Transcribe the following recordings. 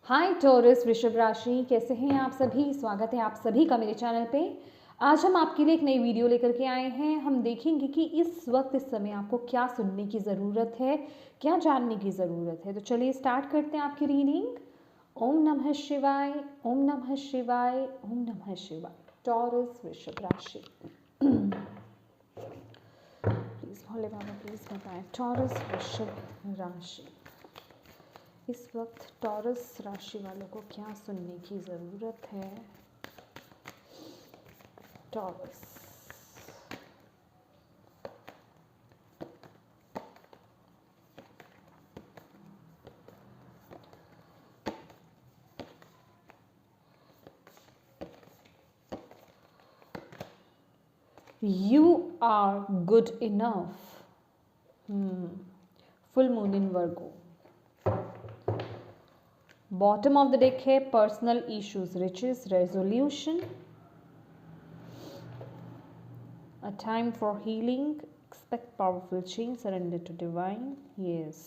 हाय taurus वृषभ राशि, कैसे हैं आप सभी। स्वागत है आप सभी का मेरे चैनल पे। आज हम आपके लिए एक नई वीडियो लेकर के आए हैं। हम देखेंगे कि इस वक्त इस समय आपको क्या सुनने की ज़रूरत है, क्या जानने की ज़रूरत है। तो चलिए स्टार्ट करते हैं आपकी रीडिंग। ओम नमः शिवाय, ओम नमः शिवाय, ओम नमः शिवाय। टॉरस वृषभ राशि प्लीज़ भोले बाबा प्लीज़ बताएं टॉरस वृषभ राशि इस वक्त टॉरस राशि वालों को क्या सुनने की ज़रूरत है। Taurus, you are good enough. Full moon in Virgo. Bottom of the deck है personal issues, riches, resolution, a time for healing, expect powerful change, surrender to divine. Yes,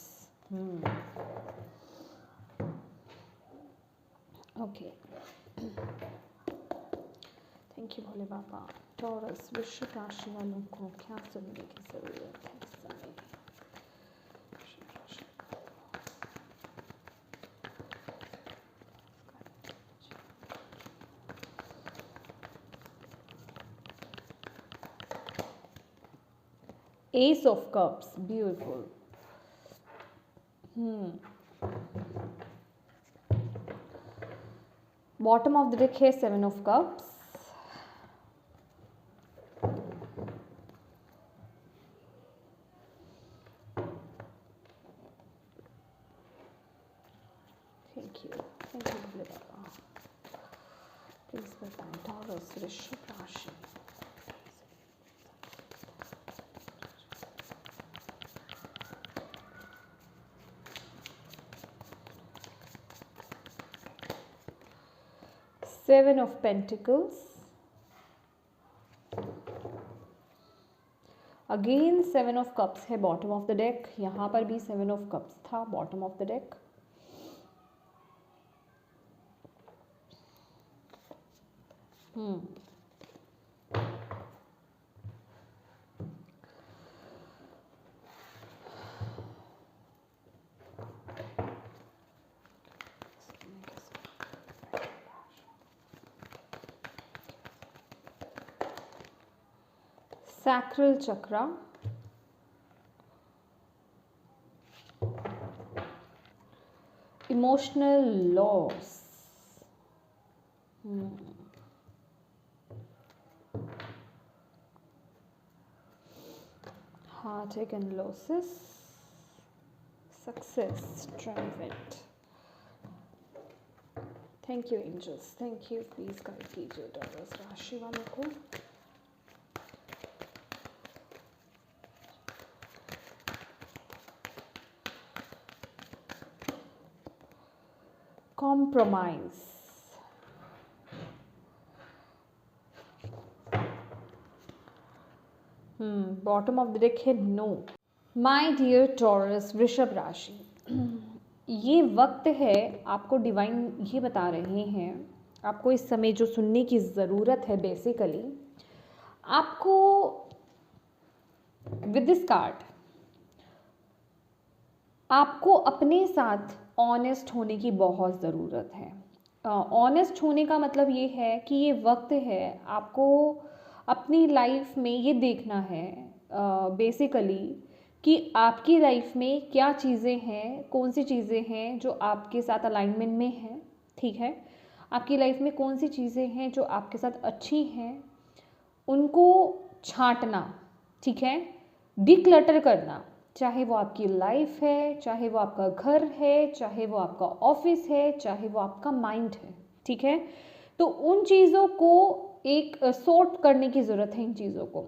okay, thank you Bhole Baba. Taurus वृश्चिक राशि वालों को क्या सुनने की जरूरत है इस समय। Ace of Cups, beautiful. Bottom of the deck है Seven of Cups. Thank you Bhole Baba. Please बताएं टॉरस वृश्चिक राशि Seven of Pentacles, again Seven of Cups है बॉटम ऑफ द डेक। यहाँ पर भी Seven of Cups था bottom of the deck. Sacral chakra, emotional loss, heartache and losses, success, triumphant. Thank you angels, thank you. Please guide कीजिए Taurus राशि वालों को। Compromise, bottom of the deck है no. My dear Taurus वृषभ राशि, ये वक्त है आपको डिवाइन ये बता रहे हैं, आपको इस समय जो सुनने की ज़रूरत है बेसिकली आपको विद दिस कार्ड आपको अपने साथ ऑनेस्ट होने की बहुत ज़रूरत है। ऑनेस्ट होने का मतलब ये है कि ये वक्त है आपको अपनी लाइफ में ये देखना है बेसिकली कि आपकी लाइफ में क्या चीज़ें हैं, कौन सी चीज़ें हैं जो आपके साथ अलाइनमेंट में हैं, ठीक है। आपकी लाइफ में कौन सी चीज़ें हैं जो आपके साथ अच्छी हैं, उनको छांटना, ठीक है, डिक्लटर करना। चाहे वो आपकी लाइफ है, चाहे वो आपका घर है, चाहे वो आपका ऑफिस है, चाहे वो आपका माइंड है, ठीक है। तो उन चीज़ों को एक सॉर्ट करने की ज़रूरत है, इन चीज़ों को,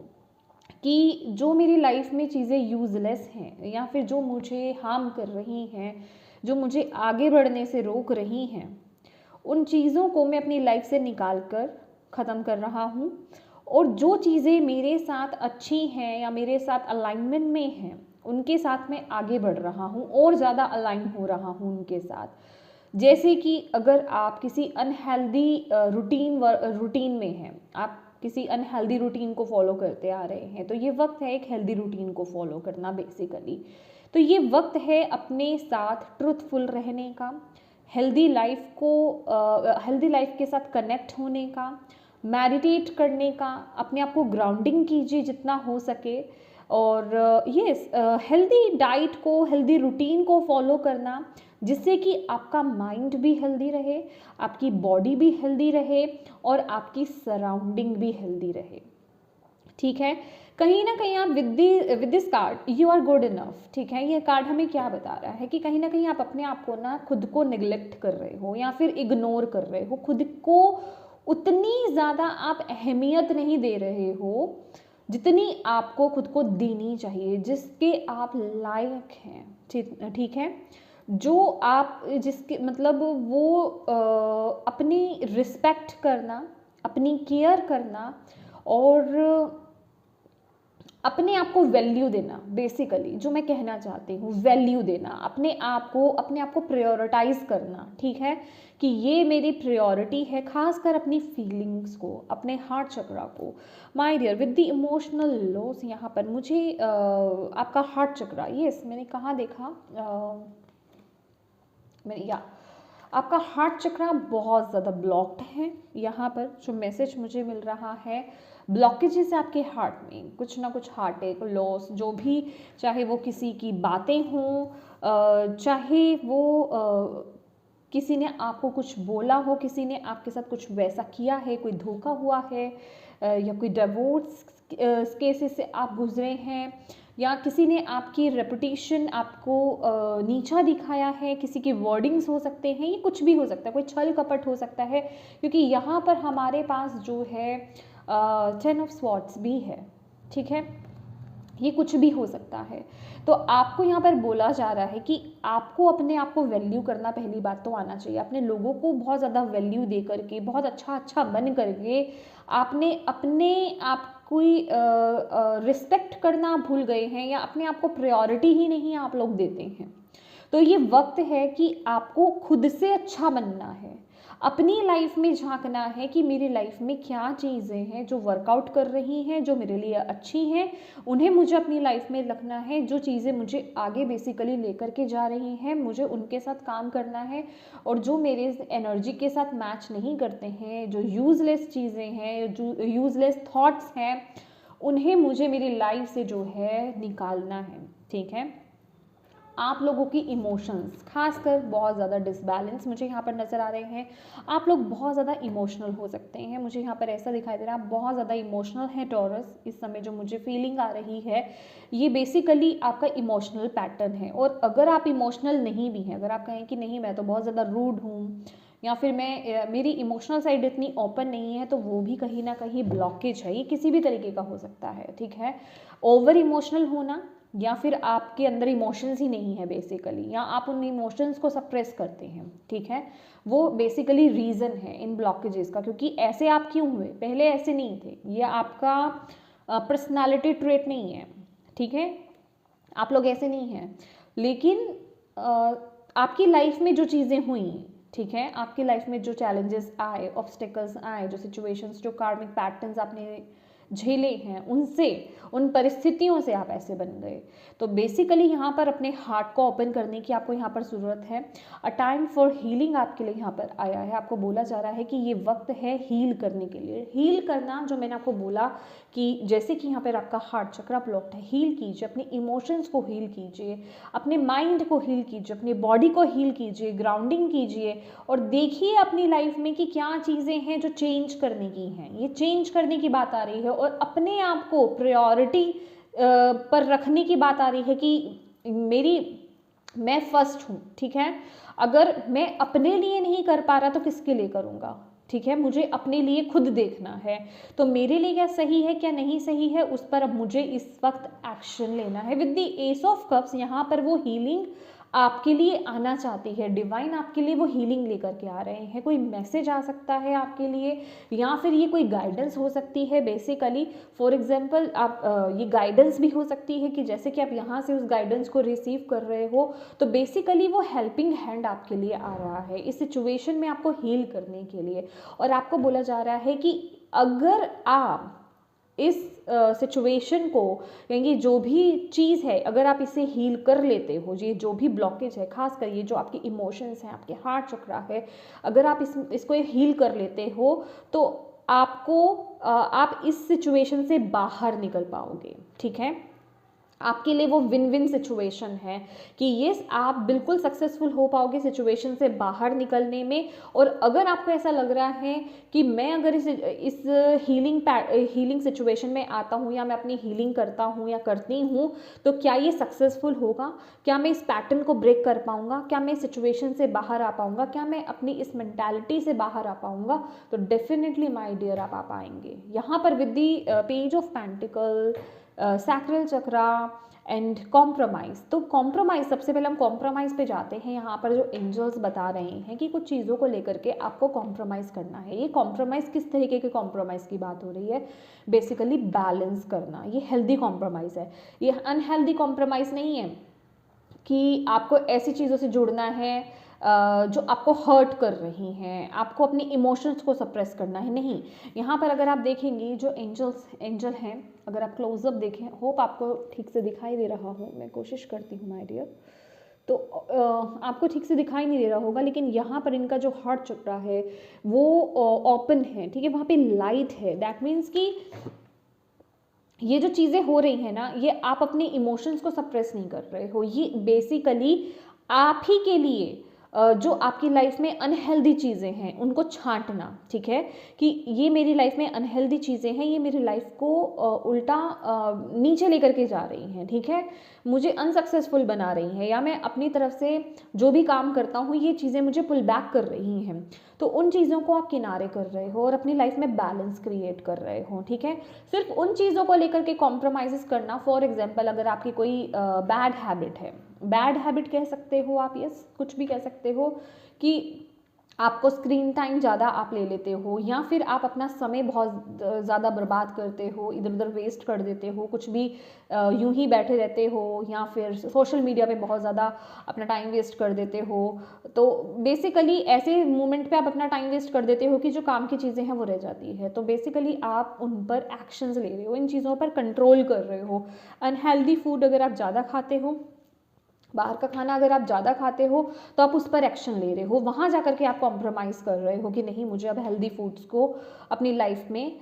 कि जो मेरी लाइफ में चीज़ें यूज़लेस हैं या फिर जो मुझे हार्म कर रही हैं, जो मुझे आगे बढ़ने से रोक रही हैं, उन चीज़ों को मैं अपनी लाइफ से निकाल कर ख़त्म कर रहा हूँ। और जो चीज़ें मेरे साथ अच्छी हैं या मेरे साथ अलाइनमेंट में हैं, उनके साथ मैं आगे बढ़ रहा हूँ और ज़्यादा अलाइन हो रहा हूँ उनके साथ। जैसे कि अगर आप किसी अनहेल्दी रूटीन में हैं, आप किसी अनहेल्दी रूटीन को फॉलो करते आ रहे हैं, तो ये वक्त है एक हेल्दी रूटीन को फॉलो करना बेसिकली। तो ये वक्त है अपने साथ ट्रुथफुल रहने का, हेल्दी लाइफ के साथ कनेक्ट होने का, मेडिटेट करने का, अपने आप को ग्राउंडिंग कीजिए जितना हो सके, और हेल्दी डाइट को, हेल्दी रूटीन को फॉलो करना, जिससे कि आपका माइंड भी हेल्दी रहे, आपकी बॉडी भी हेल्दी रहे और आपकी सराउंडिंग भी हेल्दी रहे। ठीक है, कहीं ना कहीं आप with this card you are good enough. ठीक है, ये कार्ड हमें क्या बता रहा है कि कहीं ना कहीं आप अपने आप को ना खुद को निगलेक्ट कर रहे हो या फिर इग्नोर कर रहे हो, खुद को उतनी ज़्यादा आप अहमियत नहीं दे रहे हो जितनी आपको खुद को देनी चाहिए, जिसके आप लायक हैं। ठीक है, जो आप जिसके मतलब वो अपनी रिस्पेक्ट करना, अपनी केयर करना और अपने आप को वैल्यू देना, बेसिकली जो मैं कहना चाहती हूँ, वैल्यू देना, अपने आप को प्रायोरिटाइज करना। ठीक है, कि ये मेरी प्रायोरिटी है, खासकर अपनी फीलिंग्स को, अपने हार्ट चक्रा को। My dear, with the emotional loss, यहाँ पर मुझे आपका हार्ट चक्रा, यस मैंने कहाँ देखा, आपका हार्ट चक्रा बहुत ज़्यादा ब्लॉक्ड है। यहाँ पर जो मैसेज मुझे मिल रहा है, ब्लॉकेजेस आपके हार्ट में, कुछ ना कुछ हार्ट एक लॉस, जो भी, चाहे वो किसी की बातें हों, चाहे वो किसी ने आपको कुछ बोला हो, किसी ने आपके साथ कुछ वैसा किया है, कोई धोखा हुआ है, या कोई डिवोर्स केसेस से आप गुजरे हैं, या किसी ने आपकी रेपुटेशन आपको नीचा दिखाया है, किसी के वर्डिंग्स हो सकते हैं, ये कुछ भी हो सकता है, कोई छल कपट हो सकता है, क्योंकि यहाँ पर हमारे पास जो है 10 ऑफ स्वॉर्ड्स भी है। ठीक है, ये कुछ भी हो सकता है। तो आपको यहाँ पर बोला जा रहा है कि आपको अपने आप को वैल्यू करना पहली बात तो आना चाहिए। अपने लोगों को बहुत ज़्यादा वैल्यू दे करके, बहुत अच्छा बन करके आपने अपने आप कोई रिस्पेक्ट करना भूल गए हैं, या अपने आप को प्रायोरिटी ही नहीं आप लोग देते हैं। तो ये वक्त है कि आपको खुद से अच्छा बनना है, अपनी लाइफ में झांकना है कि मेरी लाइफ में क्या चीज़ें हैं जो वर्कआउट कर रही हैं, जो मेरे लिए अच्छी हैं, उन्हें मुझे अपनी लाइफ में रखना है। जो चीज़ें मुझे आगे बेसिकली लेकर के जा रही हैं, मुझे उनके साथ काम करना है, और जो मेरे एनर्जी के साथ मैच नहीं करते हैं, जो यूज़लेस चीज़ें हैं, जो यूज़लेस थॉट्स हैं, उन्हें मुझे मेरी लाइफ से जो है निकालना है। ठीक है, आप लोगों की इमोशंस खासकर बहुत ज़्यादा डिसबैलेंस मुझे यहाँ पर नज़र आ रहे हैं। आप लोग बहुत ज़्यादा इमोशनल हो सकते हैं, मुझे यहाँ पर ऐसा दिखाई दे रहा है, आप बहुत ज़्यादा इमोशनल हैं टॉरस। इस समय जो मुझे फीलिंग आ रही है, ये बेसिकली आपका इमोशनल पैटर्न है। और अगर आप इमोशनल नहीं भी हैं, अगर आप कहें कि नहीं मैं तो बहुत ज़्यादा रूड हूँ, या फिर मेरी इमोशनल साइड इतनी ओपन नहीं है, तो वो भी कहीं ना कहीं ब्लॉकेज है। ये किसी भी तरीके का हो सकता है। ठीक है, ओवर इमोशनल होना, या फिर आपके अंदर इमोशंस ही नहीं है बेसिकली, या आप उन इमोशंस को सप्रेस करते हैं। ठीक है, वो बेसिकली रीज़न है इन ब्लॉकेजेस का, क्योंकि ऐसे आप क्यों हुए, पहले ऐसे नहीं थे, ये आपका पर्सनालिटी ट्रेट नहीं है। ठीक है, आप लोग ऐसे नहीं हैं, लेकिन आपकी लाइफ में जो चीज़ें हुई, ठीक है, आपकी लाइफ में जो चैलेंजेस आए, ऑब्स्टिकल्स आए, जो सिचुएशंस, जो कार्मिक पैटर्न्स आपने झेले हैं, उनसे, उन परिस्थितियों से आप ऐसे बन गए। तो बेसिकली यहाँ पर अपने हार्ट को ओपन करने की आपको यहाँ पर ज़रूरत है। अ टाइम फॉर हीलिंग आपके लिए यहाँ पर आया है। आपको बोला जा रहा है कि ये वक्त है हील करने के लिए। हील करना, जो मैंने आपको बोला कि जैसे कि यहाँ पर आपका हार्ट चक्रा ब्लॉक्ड है, हील कीजिए, अपने इमोशंस को हील कीजिए, अपने माइंड को हील कीजिए, अपनी बॉडी को हील कीजिए, ग्राउंडिंग कीजिए, और देखिए अपनी लाइफ में कि क्या चीज़ें हैं जो चेंज करने की हैं। ये चेंज करने की बात आ रही है, और अपने आप को प्रायोरिटी पर रखने की बात आ रही है कि मैं फर्स्ट हूँ। ठीक है, अगर मैं अपने लिए नहीं कर पा रहा तो किसके लिए करूँगा। ठीक है, मुझे अपने लिए खुद देखना है, तो मेरे लिए क्या सही है क्या नहीं सही है, उस पर अब मुझे इस वक्त एक्शन लेना है। With the S of cups यहाँ पर वो हीलिंग आपके लिए आना चाहती है, डिवाइन आपके लिए वो हीलिंग लेकर के आ रहे हैं, कोई मैसेज आ सकता है आपके लिए, या फिर ये कोई गाइडेंस हो सकती है बेसिकली। फॉर एग्जांपल आप ये गाइडेंस भी हो सकती है कि जैसे कि आप यहाँ से उस गाइडेंस को रिसीव कर रहे हो, तो बेसिकली वो हेल्पिंग हैंड आपके लिए आ रहा है इस सिचुएशन में आपको हील करने के लिए। और आपको बोला जा रहा है कि अगर आप इस सिचुएशन को, यानी जो भी चीज़ है, अगर आप इसे हील कर लेते हो, ये जो भी ब्लॉकेज है, खास कर ये जो आपके इमोशंस हैं, आपके हार्ट चक्रा है, अगर आप इसको हील कर लेते हो, तो आप इस सिचुएशन से बाहर निकल पाओगे। ठीक है, आपके लिए वो विन विन सिचुएशन है कि ये आप बिल्कुल सक्सेसफुल हो पाओगे सिचुएशन से बाहर निकलने में। और अगर आपको ऐसा लग रहा है कि मैं अगर इस हीलिंग सिचुएशन में आता हूँ, या मैं अपनी हीलिंग करता हूँ या करती हूँ, तो क्या ये सक्सेसफुल होगा, क्या मैं इस पैटर्न को ब्रेक कर पाऊँगा, क्या मैं इस सिचुएशन से बाहर आ पाऊँगा, क्या मैं अपनी इस मेंटालिटी से बाहर आ पाऊँगा, तो डेफिनेटली माय डियर आप आ पाएंगे। यहाँ पर with the page of pentacle, sacral chakra and compromise. तो कॉम्प्रोमाइज़, सबसे पहले हम कॉम्प्रोमाइज़ पे जाते हैं। यहाँ पर जो एंजल्स बता रहे हैं कि कुछ चीज़ों को लेकर के आपको कॉम्प्रोमाइज़ करना है। ये कॉम्प्रोमाइज़ किस तरीके के कॉम्प्रोमाइज़ की बात हो रही है? बेसिकली बैलेंस करना, ये हेल्दी कॉम्प्रोमाइज़ है, ये अनहेल्दी कॉम्प्रोमाइज़ नहीं है कि आपको ऐसी चीज़ों से जुड़ना है जो आपको हर्ट कर रही हैं, आपको अपनी इमोशंस को सप्रेस करना है, नहीं। यहाँ पर अगर आप देखेंगे जो एंजल हैं, अगर आप क्लोजअप देखें, होप आपको ठीक से दिखाई दे रहा हो, मैं कोशिश करती हूँ माय डियर, तो आपको ठीक से दिखाई नहीं दे रहा होगा, लेकिन यहाँ पर इनका जो हार्ट चक्रा है वो ओपन है, ठीक है, वहाँ पे लाइट है। दैट मीन्स कि ये जो चीज़ें हो रही हैं ना, ये आप अपने इमोशंस को सप्रेस नहीं कर रहे हो, ये बेसिकली आप ही के लिए जो आपकी लाइफ में अनहेल्दी चीज़ें हैं उनको छांटना, ठीक है, कि ये मेरी लाइफ में अनहेल्दी चीज़ें हैं, ये मेरी लाइफ को उल्टा नीचे लेकर के जा रही हैं, ठीक है, मुझे अनसक्सेसफुल बना रही हैं, या मैं अपनी तरफ से जो भी काम करता हूँ ये चीज़ें मुझे पुल बैक कर रही हैं, तो उन चीज़ों को आप किनारे कर रहे हो और अपनी लाइफ में बैलेंस क्रिएट कर रहे हो। ठीक है, सिर्फ उन चीज़ों को लेकर के कॉम्प्रोमाइज़ करना, फॉर एग्जांपल अगर आपकी कोई बैड हैबिट है, बैड हैबिट कह सकते हो आप, यस, कुछ भी कह सकते हो, कि आपको स्क्रीन टाइम ज़्यादा आप ले लेते हो, या फिर आप अपना समय बहुत ज़्यादा बर्बाद करते हो, इधर उधर वेस्ट कर देते हो, कुछ भी यूं ही बैठे रहते हो, या फिर सोशल मीडिया पे बहुत ज़्यादा अपना टाइम वेस्ट कर देते हो, तो बेसिकली ऐसे मोमेंट पे आप अपना टाइम वेस्ट कर देते हो कि जो काम की चीज़ें हैं वो रह जाती है, तो बेसिकली आप उन पर एक्शंस ले रहे हो, इन चीज़ों पर कंट्रोल कर रहे हो। अनहेल्दी फूड अगर आप ज़्यादा खाते हो, बाहर का खाना अगर आप ज़्यादा खाते हो, तो आप उस पर एक्शन ले रहे हो, वहाँ जा कर के आप कॉम्प्रोमाइज़ कर रहे हो कि नहीं, मुझे अब हेल्दी फूड्स को अपनी लाइफ में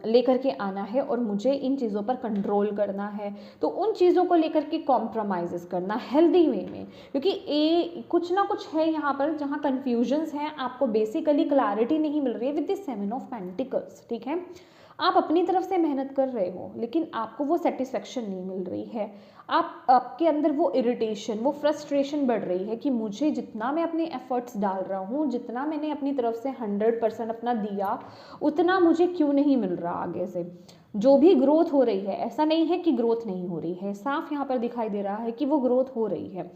लेकर के आना है और मुझे इन चीज़ों पर कंट्रोल करना है। तो उन चीज़ों को लेकर के कॉम्प्रोमाइज़ करना हेल्दी वे में, क्योंकि कुछ ना कुछ है यहाँ पर जहाँ कन्फ्यूजन्स हैं, आपको बेसिकली क्लैरिटी नहीं मिल रही है विद द 7 ऑफ पेंटिकल्स। ठीक है, आप अपनी तरफ से मेहनत कर रहे हो, लेकिन आपको वो सेटिस्फेक्शन नहीं मिल रही है, आपके अंदर वो इरिटेशन, वो फ्रस्ट्रेशन बढ़ रही है कि मुझे जितना मैं अपने एफर्ट्स डाल रहा हूँ, जितना मैंने अपनी तरफ से 100% अपना दिया, उतना मुझे क्यों नहीं मिल रहा आगे से। जो भी ग्रोथ हो रही है, ऐसा नहीं है कि ग्रोथ नहीं हो रही है, साफ यहाँ पर दिखाई दे रहा है कि वो ग्रोथ हो रही है,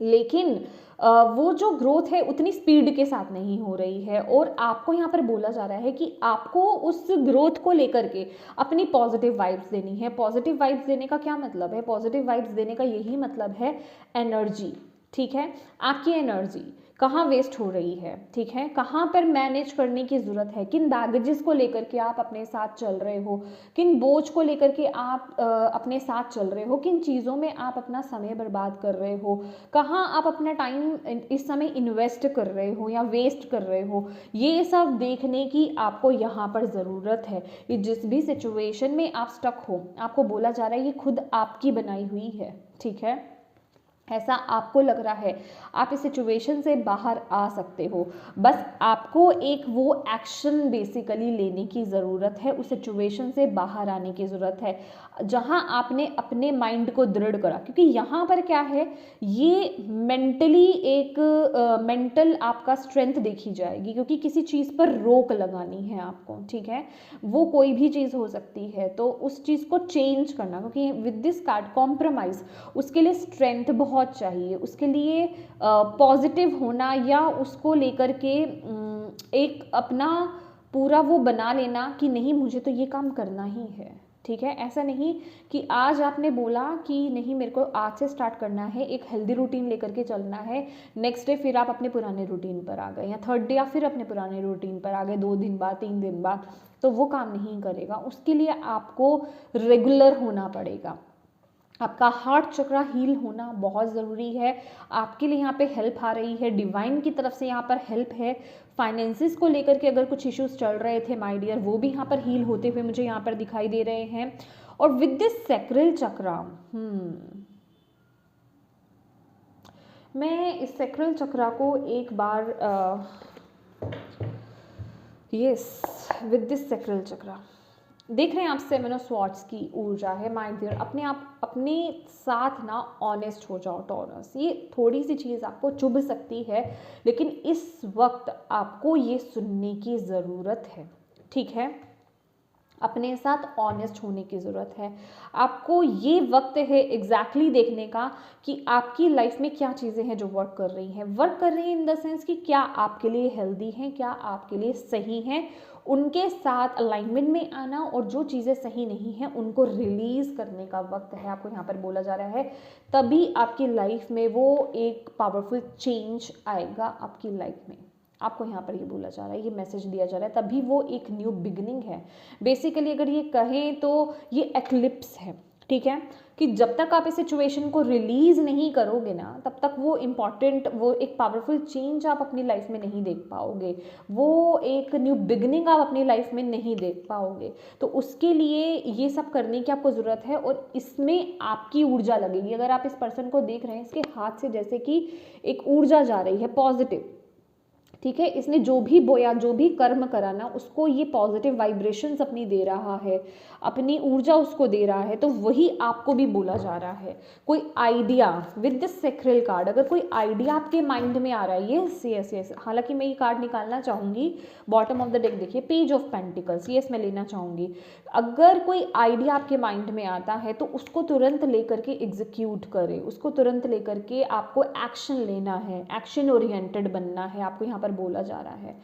लेकिन वो जो ग्रोथ है उतनी स्पीड के साथ नहीं हो रही है। और आपको यहाँ पर बोला जा रहा है कि आपको उस ग्रोथ को लेकर के अपनी पॉजिटिव वाइब्स देनी है। पॉजिटिव वाइब्स देने का क्या मतलब है? पॉजिटिव वाइब्स देने का यही मतलब है एनर्जी। ठीक है, आपकी एनर्जी कहाँ वेस्ट हो रही है, ठीक है, कहाँ पर मैनेज करने की ज़रूरत है, किन बैगेजेस को लेकर के आप अपने साथ चल रहे हो, किन बोझ को लेकर के आप अपने साथ चल रहे हो, किन चीज़ों में आप अपना समय बर्बाद कर रहे हो, कहाँ आप अपना टाइम इस समय इन्वेस्ट कर रहे हो या वेस्ट कर रहे हो, ये सब देखने की आपको यहाँ पर ज़रूरत है। कि जिस भी सिचुएशन में आप स्टक हो, आपको बोला जा रहा है ये खुद आपकी बनाई हुई है, ठीक है, ऐसा आपको लग रहा है, आप इस सिचुएशन से बाहर आ सकते हो, बस आपको एक वो एक्शन बेसिकली लेने की ज़रूरत है, उस सिचुएशन से बाहर आने की ज़रूरत है जहां आपने अपने माइंड को दृढ़ करा। क्योंकि यहाँ पर क्या है, ये मेंटली एक मेंटल आपका स्ट्रेंथ देखी जाएगी, क्योंकि किसी चीज़ पर रोक लगानी है आपको, ठीक है, वो कोई भी चीज़ हो सकती है, तो उस चीज़ को चेंज करना, क्योंकि विद दिस कार्ड कॉम्प्रोमाइज़, उसके लिए स्ट्रेंथ बहुत बहुत चाहिए, उसके लिए पॉजिटिव होना या उसको लेकर के एक अपना पूरा वो बना लेना कि नहीं मुझे तो ये काम करना ही है, ठीक है। ऐसा नहीं कि आज आपने बोला कि नहीं मेरे को आज से स्टार्ट करना है, एक हेल्दी रूटीन लेकर के चलना है, नेक्स्ट डे फिर आप अपने पुराने रूटीन पर आ गए, या थर्ड डे आप फिर अपने पुराने रूटीन पर आ गए, 2 दिन बाद 3 दिन बाद, तो वो काम नहीं करेगा। उसके लिए आपको रेगुलर होना पड़ेगा। आपका हार्ट चक्रा हील होना बहुत ज़रूरी है। आपके लिए यहाँ पे हेल्प आ रही है, डिवाइन की तरफ से यहाँ पर हेल्प है। फाइनेंसिस को लेकर के अगर कुछ इश्यूज चल रहे थे माय डियर, वो भी यहाँ पर हील होते हुए मुझे यहाँ पर दिखाई दे रहे हैं। और विद दिस सैक्रल चक्रा, मैं इस सैक्रल चक्रा को एक बार विद दिस सैक्रल चक्रा देख रहे हैं आप, 7 ऑफ स्वॉर्ड्स की ऊर्जा है माय डियर। अपने साथ ना ऑनेस्ट हो जाओ टॉरस। ये थोड़ी सी चीज़ आपको चुभ सकती है, लेकिन इस वक्त आपको ये सुनने की ज़रूरत है, ठीक है। अपने साथ ऑनेस्ट होने की ज़रूरत है। आपको ये वक्त है एग्जैक्टली देखने का कि आपकी लाइफ में क्या चीज़ें हैं जो वर्क कर रही हैं इन द सेंस कि क्या आपके लिए हेल्दी हैं, क्या आपके लिए सही हैं, उनके साथ अलाइनमेंट में आना, और जो चीज़ें सही नहीं हैं उनको रिलीज़ करने का वक्त है, आपको यहाँ पर बोला जा रहा है। तभी आपकी लाइफ में वो एक पावरफुल चेंज आएगा आपकी लाइफ में। आपको यहाँ पर ये बोला जा रहा है, ये मैसेज दिया जा रहा है, तभी वो एक न्यू बिगिनिंग है। बेसिकली अगर ये कहें तो ये एक्लिप्स है, ठीक है, कि जब तक आप इस सिचुएशन को रिलीज़ नहीं करोगे ना, तब तक वो इम्पॉर्टेंट, वो एक पावरफुल चेंज आप अपनी लाइफ में नहीं देख पाओगे, वो एक न्यू बिगिनिंग आप अपनी लाइफ में नहीं देख पाओगे। तो उसके लिए ये सब करने की आपको ज़रूरत है, और इसमें आपकी ऊर्जा लगेगी। अगर आप इस पर्सन को देख रहे हैं, इसके हाथ से जैसे कि एक ऊर्जा जा रही है पॉजिटिव, ठीक है, इसने जो भी बोया, जो भी कर्म करा ना, उसको ये पॉजिटिव वाइब्रेशंस अपनी दे रहा है, अपनी ऊर्जा उसको दे रहा है, तो वही आपको भी बोला जा रहा है। कोई idea with this sacral card, अगर कोई आइडिया आपके माइंड में आ रहा है, यस यस यस, हालांकि मैं ये कार्ड निकालना चाहूँगी, बॉटम ऑफ द डेक देखिए, पेज ऑफ पेंटिकल्स, यस मैं लेना चाहूँगी। अगर कोई आइडिया आपके माइंड में आता है तो उसको तुरंत लेकर के एग्जीक्यूट करें, उसको तुरंत लेकर के आपको एक्शन लेना है, एक्शन ओरिएंटेड बनना है, आपको यहाँ पर बोला जा रहा है।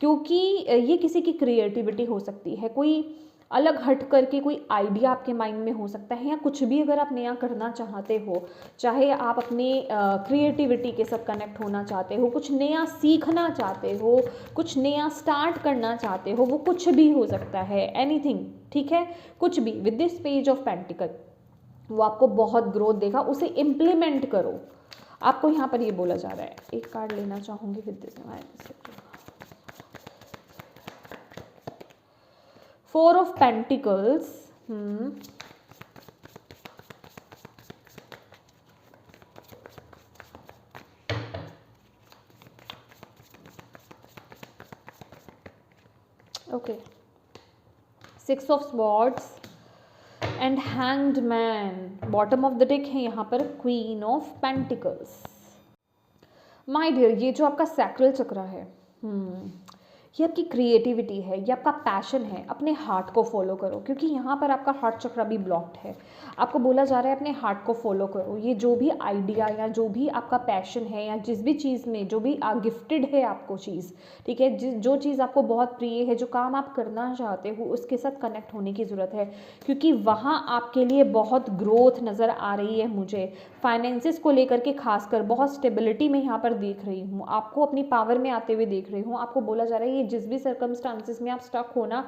क्योंकि ये किसी की क्रिएटिविटी हो सकती है, कोई अलग हट करके कोई आइडिया आपके माइंड में हो सकता है, या कुछ भी अगर आप नया करना चाहते हो, चाहे आप अपने क्रिएटिविटी के साथ कनेक्ट होना चाहते हो, कुछ नया सीखना चाहते हो, कुछ नया स्टार्ट करना चाहते हो, वो कुछ भी हो सकता है, एनीथिंग, ठीक है, कुछ भी। With this page of pentacle वो आपको बहुत ग्रोथ देगा, उसे इम्प्लीमेंट करो, आपको यहाँ पर ये बोला जा रहा है। एक कार्ड लेना चाहूँगी with this 4 of pentacles. Okay, 6 of swords and hanged man. Bottom of the deck है यहाँ पर queen of pentacles. My dear, ये जो आपका सैक्रल चक्र है, ये आपकी क्रिएटिविटी है, ये आपका पैशन है। अपने हार्ट को फॉलो करो, क्योंकि यहाँ पर आपका हार्ट चक्र भी ब्लॉक्ड है। आपको बोला जा रहा है अपने हार्ट को फॉलो करो। ये जो भी आइडिया या जो भी आपका पैशन है, या जिस भी चीज़ में जो भी गिफ्टेड है आपको चीज़, ठीक है, जो चीज़ आपको बहुत प्रिय है, जो काम आप करना चाहते हो, उसके साथ कनेक्ट होने की ज़रूरत है, क्योंकि वहाँ आपके लिए बहुत ग्रोथ नज़र आ रही है मुझे। फाइनेंसिस को लेकर के खासकर बहुत स्टेबिलिटी में यहाँ पर देख रही हूँ, आपको अपनी पावर में आते हुए देख रही हूँ। आपको बोला जा रहा है ये जिस भी सर्कमस्टांसिस में आप स्टक हो ना,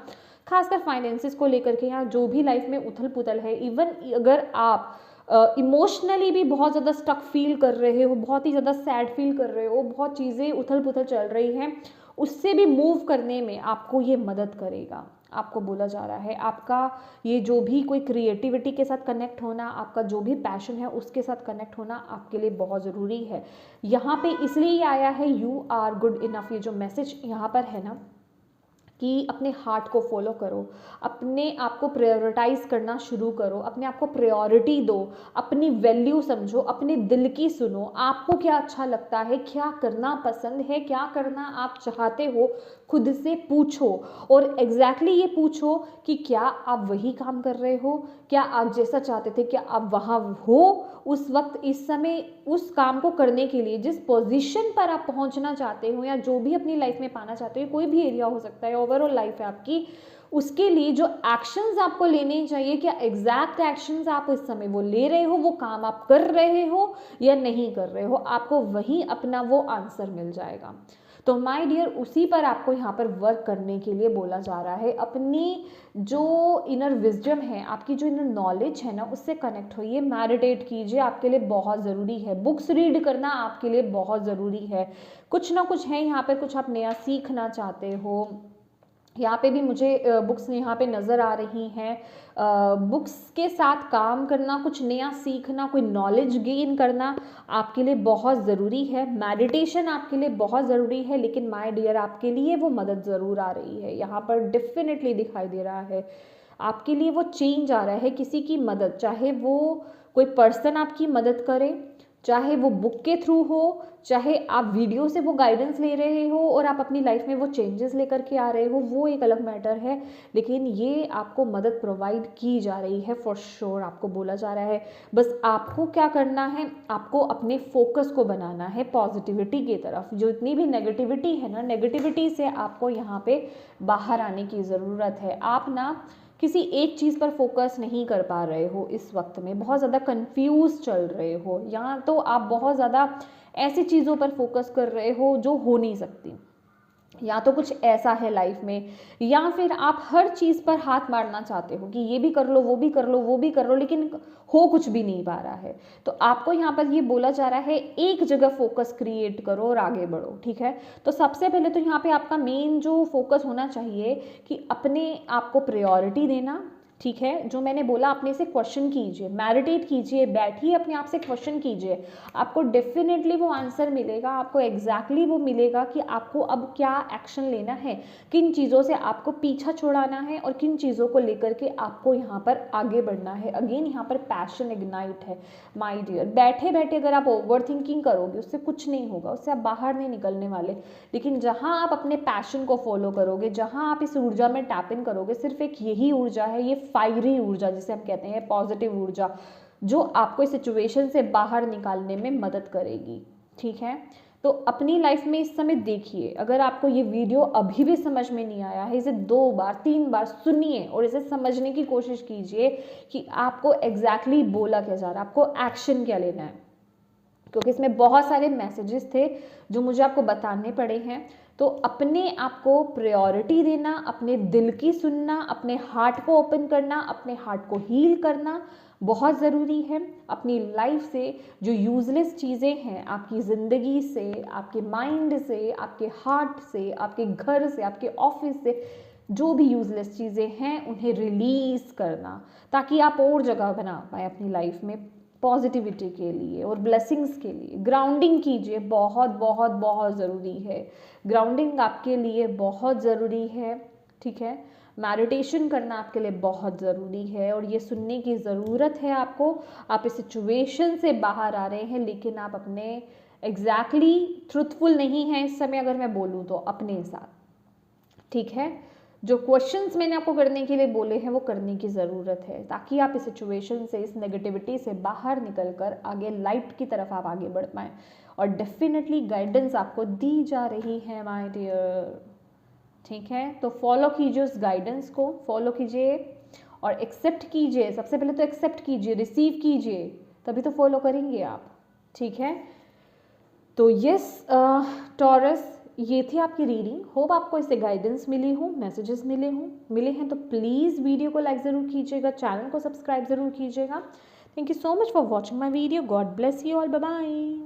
खासकर फाइनेंसिस को लेकर के, यहाँ जो भी लाइफ में उथल पुथल है, इवन अगर आप इमोशनली भी बहुत ज़्यादा स्टक फील कर रहे हो, बहुत ही ज़्यादा सैड फील कर रहे हो, बहुत चीज़ें उथल पुथल चल रही हैं, उससे भी मूव करने में आपको ये मदद करेगा। आपको बोला जा रहा है आपका ये जो भी कोई क्रिएटिविटी के साथ कनेक्ट होना, आपका जो भी पैशन है उसके साथ कनेक्ट होना आपके लिए बहुत ज़रूरी है। यहाँ पे इसलिए आया है यू आर गुड इनफ, ये जो मैसेज यहाँ पर है ना, कि अपने हार्ट को फॉलो करो, अपने आप को प्रायोरिटाइज करना शुरू करो, अपने आप को प्रायोरिटी दो, अपनी वैल्यू समझो, अपने दिल की सुनो, आपको क्या अच्छा लगता है, क्या करना पसंद है, क्या करना आप चाहते हो, खुद से पूछो। और एग्जैक्टली ये पूछो कि क्या आप वही काम कर रहे हो, क्या आप जैसा चाहते थे, क्या आप वहाँ हो उस वक्त, इस समय, उस काम को करने के लिए, जिस पोजीशन पर आप पहुंचना चाहते हो या जो भी अपनी लाइफ में पाना चाहते हो, कोई भी एरिया हो सकता है, ओवरऑल लाइफ है आपकी, उसके लिए जो एक्शंस आपको लेने चाहिए, क्या एग्जैक्ट एक्शंस आप इस समय वो ले रहे हो, वो काम आप कर रहे हो या नहीं कर रहे हो, आपको वही अपना वो आंसर मिल जाएगा। तो माय डियर, उसी पर आपको यहाँ पर वर्क करने के लिए बोला जा रहा है। अपनी जो इनर विजडम है, आपकी जो इनर नॉलेज है ना, उससे कनेक्ट होइए, मेडिटेट कीजिए, आपके लिए बहुत ज़रूरी है। बुक्स रीड करना आपके लिए बहुत ज़रूरी है। कुछ ना कुछ है यहाँ पर, कुछ आप नया सीखना चाहते हो, यहाँ पे भी मुझे बुक्स यहाँ पे नज़र आ रही हैं। बुक्स के साथ काम करना, कुछ नया सीखना, कोई नॉलेज गेन करना आपके लिए बहुत ज़रूरी है। मेडिटेशन आपके लिए बहुत ज़रूरी है, लेकिन माय डियर आपके लिए वो मदद ज़रूर आ रही है, यहाँ पर डेफिनेटली दिखाई दे रहा है आपके लिए वो चेंज आ रहा है, किसी की मदद, चाहे वो कोई पर्सन आपकी मदद करे, चाहे वो बुक के थ्रू हो, चाहे आप वीडियो से वो गाइडेंस ले रहे हो और आप अपनी लाइफ में वो चेंजेस लेकर के आ रहे हो, वो एक अलग मैटर है, लेकिन ये आपको मदद प्रोवाइड की जा रही है फॉर श्योर। आपको बोला जा रहा है, बस आपको क्या करना है, आपको अपने फोकस को बनाना है पॉजिटिविटी की तरफ। जो इतनी भी नेगेटिविटी है ना, नेगेटिविटी से आपको यहाँ पे बाहर आने की ज़रूरत है। आप ना किसी एक चीज़ पर फोकस नहीं कर पा रहे हो इस वक्त में, बहुत ज़्यादा कंफ्यूज चल रहे हो, या तो आप बहुत ज़्यादा ऐसी चीज़ों पर फोकस कर रहे हो जो हो नहीं सकती, या तो कुछ ऐसा है लाइफ में, या फिर आप हर चीज़ पर हाथ मारना चाहते हो कि ये भी कर लो, वो भी कर लो, वो भी कर लो, लेकिन हो कुछ भी नहीं पा रहा है। तो आपको यहाँ पर ये बोला जा रहा है, एक जगह फोकस क्रिएट करो और आगे बढ़ो, ठीक है। तो सबसे पहले तो यहाँ पे आपका मेन जो फोकस होना चाहिए कि अपने आप को प्रायोरिटी देना, ठीक है। जो मैंने बोला, अपने से क्वेश्चन कीजिए, मेडिटेट कीजिए, बैठिए, अपने आप से क्वेश्चन कीजिए, आपको डेफिनेटली वो आंसर मिलेगा, आपको एग्जैक्टली वो मिलेगा कि आपको अब क्या एक्शन लेना है, किन चीज़ों से आपको पीछा छुड़ाना है और किन चीज़ों को लेकर के आपको यहाँ पर आगे बढ़ना है। अगेन यहाँ पर पैशन इग्नाइट है माय डियर। बैठे बैठे अगर आप ओवर थिंकिंग करोगे, उससे कुछ नहीं होगा, उससे आप बाहर नहीं निकलने वाले। लेकिन जहाँ आप अपने पैशन को फॉलो करोगे, जहाँ आप इस ऊर्जा में टैप इन करोगे, सिर्फ एक यही ऊर्जा है, ये फायरी ऊर्जा जिसे हम कहते हैं, पॉजिटिव ऊर्जा, जो आपको इस सिचुएशन से बाहर निकालने में मदद करेगी, ठीक है। तो अपनी लाइफ में इस समय देखिए, अगर आपको ये वीडियो अभी भी समझ में नहीं आया है, इसे 2 बार 3 बार सुनिए और इसे समझने की कोशिश कीजिए कि आपको एग्जैक्टली बोला क्या जा रहा है, आपको एक्शन क्या लेना है, क्योंकि इसमें बहुत सारे मैसेजेस थे जो मुझे आपको बताने पड़े हैं। तो अपने आप को प्रायोरिटी देना, अपने दिल की सुनना, अपने हार्ट को ओपन करना, अपने हार्ट को हील करना बहुत ज़रूरी है। अपनी लाइफ से जो यूजलेस चीज़ें हैं, आपकी ज़िंदगी से, आपके माइंड से, आपके हार्ट से, आपके घर से, आपके ऑफिस से, जो भी यूजलेस चीज़ें हैं उन्हें रिलीज़ करना, ताकि आप और जगह बना पाए अपनी लाइफ में पॉजिटिविटी के लिए और ब्लेसिंग्स के लिए। ग्राउंडिंग कीजिए, बहुत बहुत बहुत ज़रूरी है, ग्राउंडिंग आपके लिए बहुत ज़रूरी है, ठीक है। मेडिटेशन करना आपके लिए बहुत ज़रूरी है और ये सुनने की ज़रूरत है आपको। आप इस सिचुएशन से बाहर आ रहे हैं, लेकिन आप अपने एग्जैक्टली ट्रुथफुल नहीं हैं इस समय, अगर मैं बोलूँ तो अपने साथ, ठीक है। जो क्वेश्चंस मैंने आपको करने के लिए बोले हैं वो करने की ज़रूरत है, ताकि आप इस सिचुएशन से, इस नेगेटिविटी से बाहर निकलकर आगे लाइट की तरफ आप आगे बढ़ पाएँ। और डेफिनेटली गाइडेंस आपको दी जा रही है माय डियर, ठीक है। तो फॉलो कीजिए उस गाइडेंस को, फॉलो कीजिए और एक्सेप्ट कीजिए। सबसे पहले तो एक्सेप्ट कीजिए, रिसीव कीजिए, तभी तो फॉलो करेंगे आप, ठीक है। तो यस टॉरस, ये थी आपकी रीडिंग। होप आपको इससे गाइडेंस मिली हो, मैसेजेस मिले हैं तो प्लीज़ वीडियो को लाइक ज़रूर कीजिएगा, चैनल को सब्सक्राइब ज़रूर कीजिएगा। Thank you so much for watching my video. God bless you all, bye bye.